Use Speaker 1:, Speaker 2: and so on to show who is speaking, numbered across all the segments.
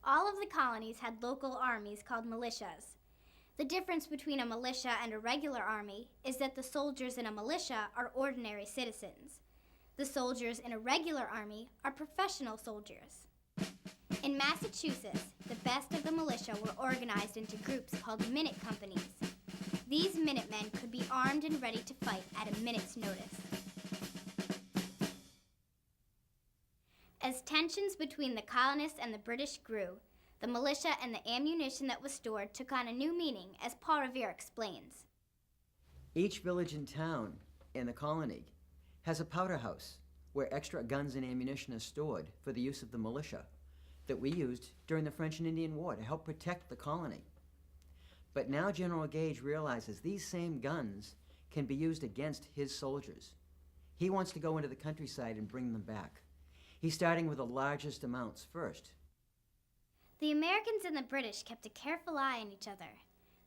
Speaker 1: All of the colonies had local armies called militias. The difference between a militia and a regular army is that the soldiers in a militia are ordinary citizens. The soldiers in a regular army are professional soldiers. In Massachusetts, the best of the militia were organized into groups called minute companies. These Minutemen could be armed and ready to fight at a minute's notice. As tensions between the colonists and the British grew, the militia and the ammunition that was stored took on a new meaning, as Paul Revere explains.
Speaker 2: Each village and town in the colony has a powder house where extra guns and ammunition are stored for the use of the militia that we used during the French and Indian War to help protect the colony. But now General Gage realizes these same guns can be used against his soldiers. He wants to go into the countryside and bring them back. He's starting with the largest amounts first.
Speaker 1: The Americans and the British kept a careful eye on each other.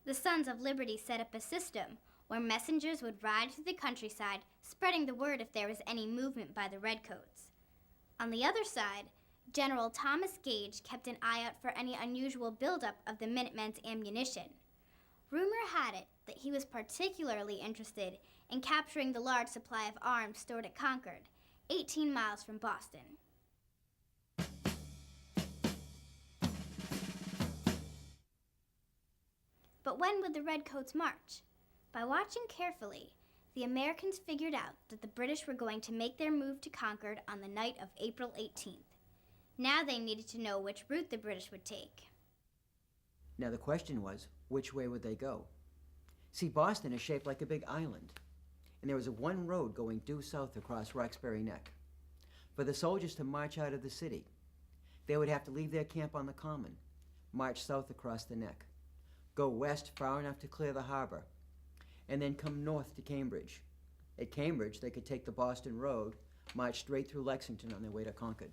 Speaker 1: The Sons of Liberty set up a system where messengers would ride through the countryside, spreading the word if there was any movement by the Redcoats. On the other side, General Thomas Gage kept an eye out for any unusual buildup of the Minutemen's ammunition. Rumor had it that he was particularly interested in capturing the large supply of arms stored at Concord, 18 miles from Boston. But when would the Redcoats march? By watching carefully, the Americans figured out that the British were going to make their move to Concord on the night of April 18th. Now they needed to know which route the British would take.
Speaker 2: Now the question was, which way would they go? See, Boston is shaped like a big island, and there was one road going due south across Roxbury Neck. For the soldiers to march out of the city, they would have to leave their camp on the Common, march south across the neck, go west far enough to clear the harbor, and then come north to Cambridge. At Cambridge, they could take the Boston Road, march straight through Lexington on their way to Concord.